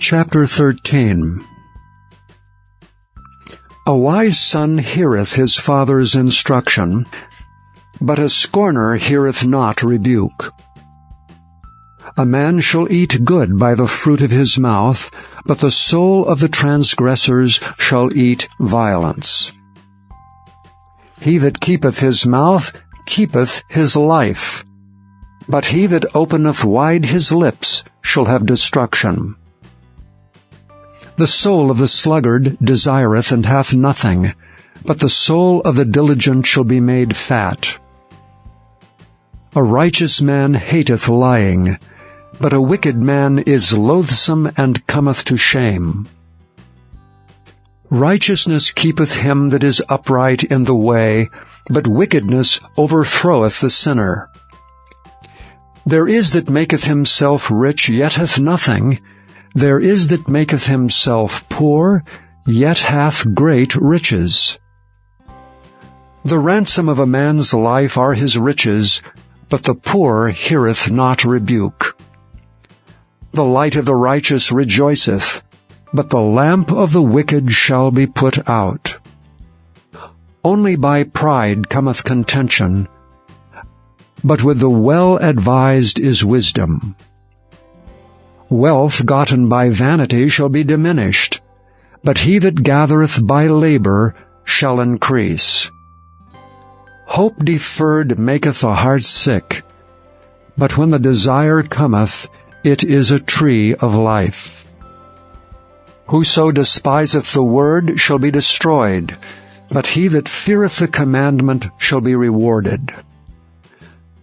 Chapter 13. A wise son heareth his father's instruction, but a scorner heareth not rebuke. A man shall eat good by the fruit of his mouth, but the soul of the transgressors shall eat violence. He that keepeth his mouth keepeth his life, but he that openeth wide his lips shall have destruction. The soul of the sluggard desireth and hath nothing, but the soul of the diligent shall be made fat. A righteous man hateth lying, but a wicked man is loathsome and cometh to shame. Righteousness keepeth him that is upright in the way, but wickedness overthroweth the sinner. There is that maketh himself rich, yet hath nothing. There is that maketh himself poor, yet hath great riches. The ransom of a man's life are his riches, but the poor heareth not rebuke. The light of the righteous rejoiceth, but the lamp of the wicked shall be put out. Only by pride cometh contention, but with the well-advised is wisdom. Wealth gotten by vanity shall be diminished, but he that gathereth by labor shall increase. Hope deferred maketh the heart sick, but when the desire cometh, it is a tree of life. Whoso despiseth the word shall be destroyed, but he that feareth the commandment shall be rewarded.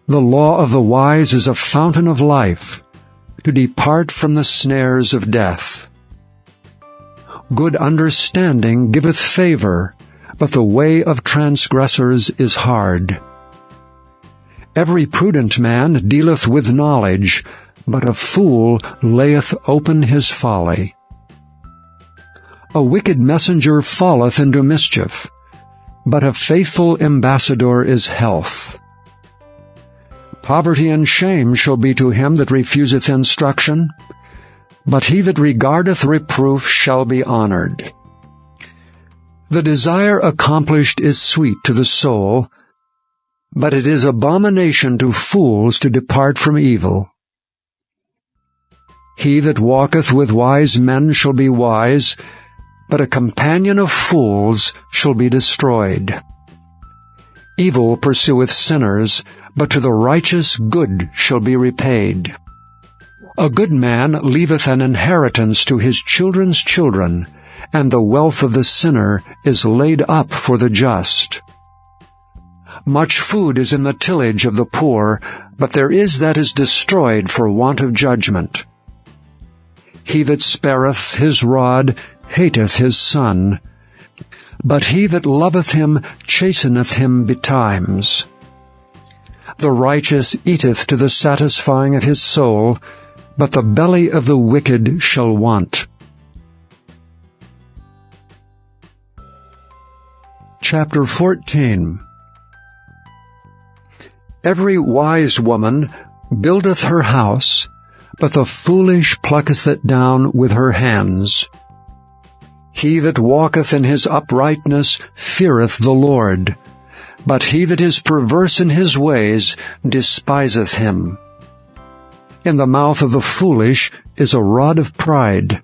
The law of the wise is a fountain of life, to depart from the snares of death. Good understanding giveth favor, but the way of transgressors is hard. Every prudent man dealeth with knowledge, but a fool layeth open his folly. A wicked messenger falleth into mischief, but a faithful ambassador is health. Poverty and shame shall be to him that refuseth instruction, but he that regardeth reproof shall be honored. The desire accomplished is sweet to the soul, but it is abomination to fools to depart from evil. He that walketh with wise men shall be wise, but a companion of fools shall be destroyed. Evil pursueth sinners, but to the righteous good shall be repaid. A good man leaveth an inheritance to his children's children, and the wealth of the sinner is laid up for the just. Much food is in the tillage of the poor, but there is that is destroyed for want of judgment. He that spareth his rod hateth his son, but he that loveth him chasteneth him betimes. The righteous eateth to the satisfying of his soul, but the belly of the wicked shall want. Chapter 14. Every wise woman buildeth her house, but the foolish plucketh it down with her hands. He that walketh in his uprightness feareth the Lord, but he that is perverse in his ways despiseth him. In the mouth of the foolish is a rod of pride,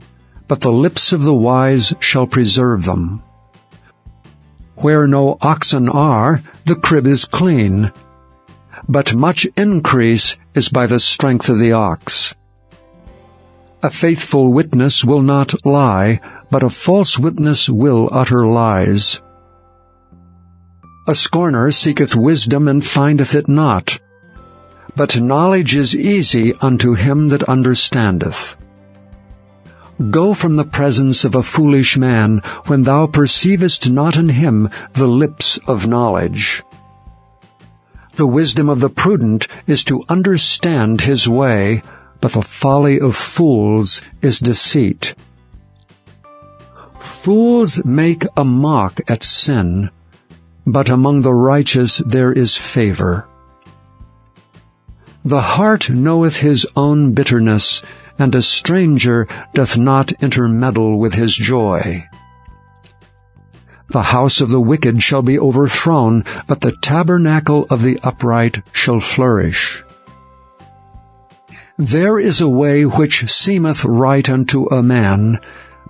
but the lips of the wise shall preserve them. Where no oxen are, the crib is clean, but much increase is by the strength of the ox. A faithful witness will not lie, but a false witness will utter lies. A scorner seeketh wisdom and findeth it not, but knowledge is easy unto him that understandeth. Go from the presence of a foolish man, when thou perceivest not in him the lips of knowledge. The wisdom of the prudent is to understand his way, but the folly of fools is deceit. Fools make a mock at sin, but among the righteous there is favor. The heart knoweth his own bitterness, and a stranger doth not intermeddle with his joy. The house of the wicked shall be overthrown, but the tabernacle of the upright shall flourish. There is a way which seemeth right unto a man,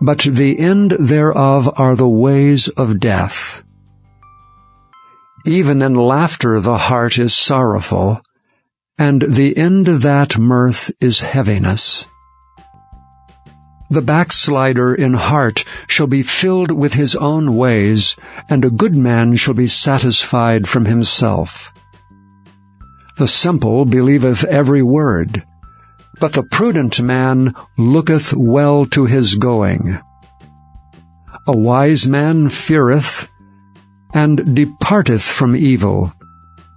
but the end thereof are the ways of death. Even in laughter the heart is sorrowful, and the end of that mirth is heaviness. The backslider in heart shall be filled with his own ways, and a good man shall be satisfied from himself. The simple believeth every word, but the prudent man looketh well to his going. A wise man feareth, and departeth from evil,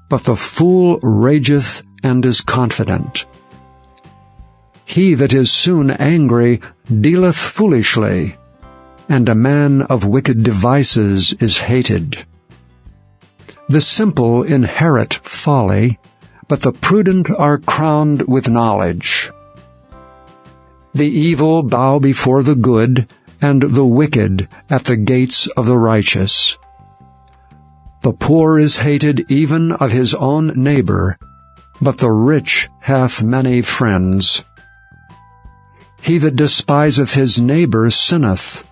but the fool rageth and is confident. He that is soon angry dealeth foolishly, and a man of wicked devices is hated. The simple inherit folly, but the prudent are crowned with knowledge. The evil bow before the good, and the wicked at the gates of the righteous. The poor is hated even of his own neighbor, but the rich hath many friends. He that despiseth his neighbor sinneth,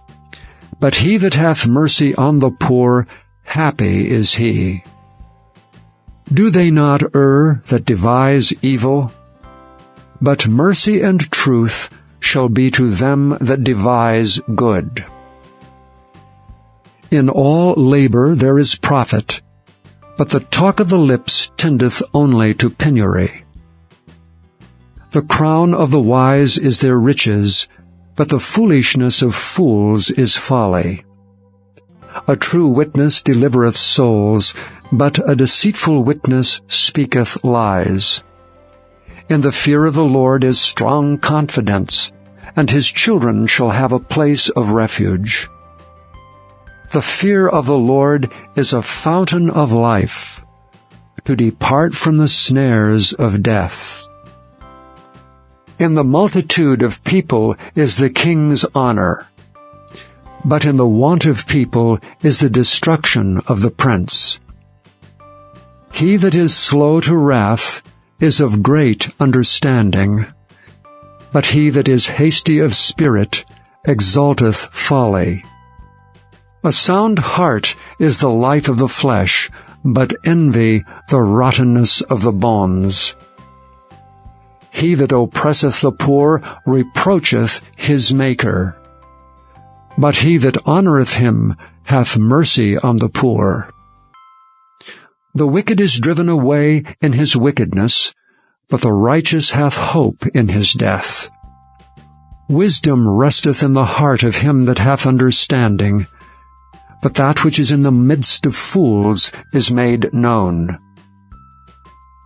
but he that hath mercy on the poor, happy is he. Do they not err that devise evil? But mercy and truth shall be to them that devise good. In all labor there is profit, but the talk of the lips tendeth only to penury. The crown of the wise is their riches, but the foolishness of fools is folly. A true witness delivereth souls, but a deceitful witness speaketh lies. In the fear of the Lord is strong confidence, and his children shall have a place of refuge. The fear of the Lord is a fountain of life, to depart from the snares of death. In the multitude of people is the king's honor, but in the want of people is the destruction of the prince. He that is slow to wrath is of great understanding, but he that is hasty of spirit exalteth folly. A sound heart is the life of the flesh, but envy the rottenness of the bones. He that oppresseth the poor reproacheth his Maker, but he that honoureth him hath mercy on the poor. The wicked is driven away in his wickedness, but the righteous hath hope in his death. Wisdom resteth in the heart of him that hath understanding, but that which is in the midst of fools is made known.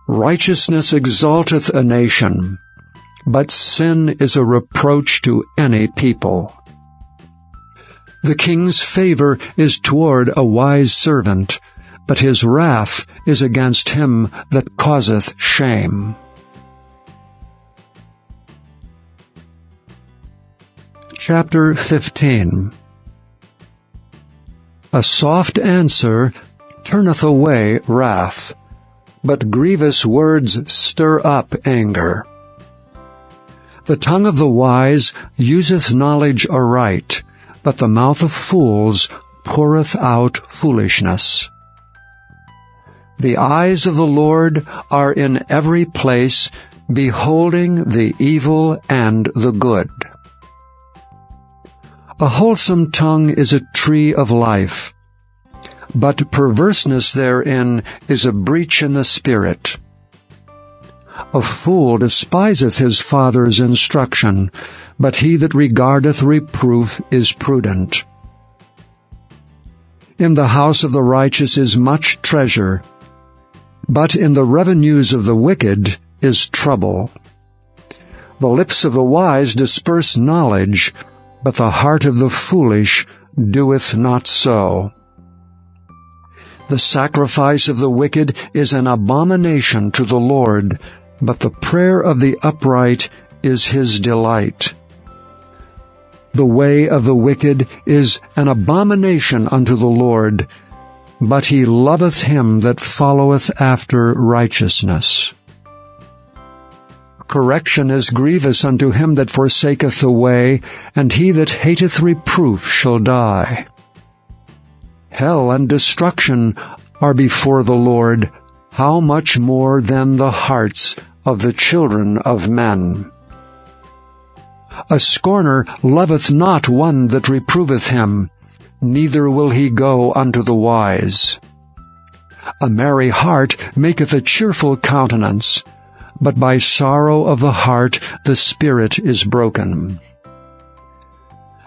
Righteousness exalteth a nation, but sin is a reproach to any people. The king's favor is toward a wise servant, but his wrath is against him that causeth shame. Chapter 15. A soft answer turneth away wrath, but grievous words stir up anger. The tongue of the wise useth knowledge aright, but the mouth of fools poureth out foolishness. The eyes of the Lord are in every place, beholding the evil and the good. A wholesome tongue is a tree of life, but perverseness therein is a breach in the spirit. A fool despiseth his father's instruction, but he that regardeth reproof is prudent. In the house of the righteous is much treasure, but in the revenues of the wicked is trouble. The lips of the wise disperse knowledge, but the heart of the foolish doeth not so. The sacrifice of the wicked is an abomination to the Lord, but the prayer of the upright is his delight. The way of the wicked is an abomination unto the Lord, but he loveth him that followeth after righteousness. Correction is grievous unto him that forsaketh the way, and he that hateth reproof shall die. Hell and destruction are before the Lord, how much more than the hearts of the children of men? A scorner loveth not one that reproveth him, neither will he go unto the wise. A merry heart maketh a cheerful countenance, but by sorrow of the heart the spirit is broken.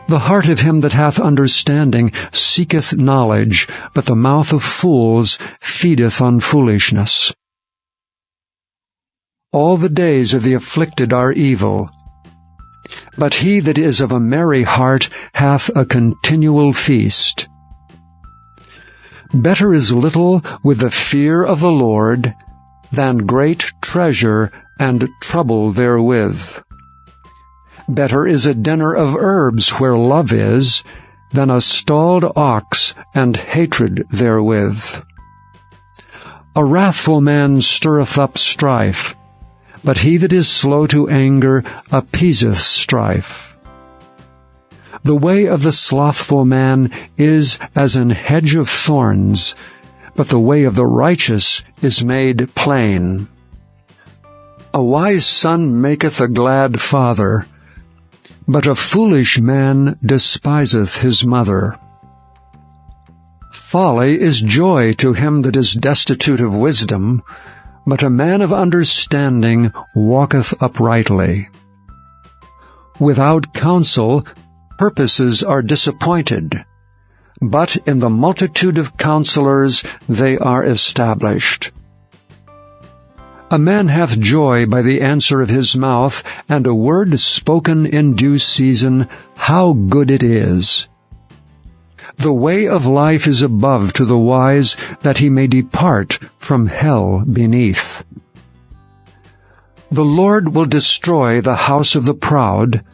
The heart of him that hath understanding seeketh knowledge, but the mouth of fools feedeth on foolishness. All the days of the afflicted are evil, but he that is of a merry heart hath a continual feast. Better is little with the fear of the Lord than great treasure and trouble therewith. Better is a dinner of herbs where love is, than a stalled ox and hatred therewith. A wrathful man stirreth up strife, but he that is slow to anger appeaseth strife. The way of the slothful man is as an hedge of thorns, but the way of the righteous is made plain. A wise son maketh a glad father, but a foolish man despiseth his mother. Folly is joy to him that is destitute of wisdom, but a man of understanding walketh uprightly. Without counsel, purposes are disappointed, but in the multitude of counselors they are established. A man hath joy by the answer of his mouth, and a word spoken in due season, how good it is! The way of life is above to the wise, that he may depart from hell beneath. The Lord will destroy the house of the proud,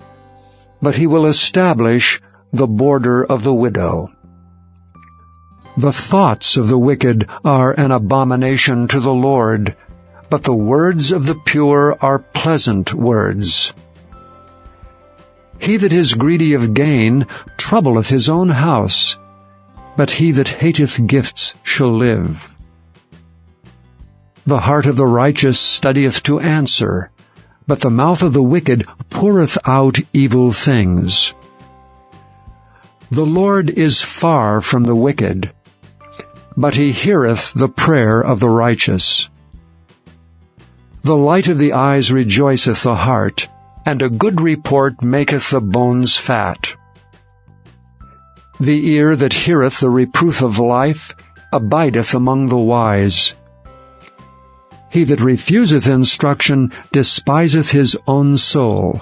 but he will establish the border of the widow. The thoughts of the wicked are an abomination to the Lord, but the words of the pure are pleasant words. He that is greedy of gain troubleth his own house, but he that hateth gifts shall live. The heart of the righteous studieth to answer, but the mouth of the wicked poureth out evil things. The Lord is far from the wicked, but he heareth the prayer of the righteous. The light of the eyes rejoiceth the heart, and a good report maketh the bones fat. The ear that heareth the reproof of life abideth among the wise. He that refuseth instruction despiseth his own soul,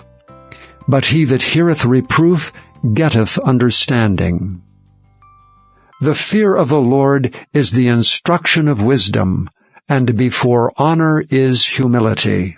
but he that heareth reproof getteth understanding. The fear of the Lord is the instruction of wisdom, and before honor is humility.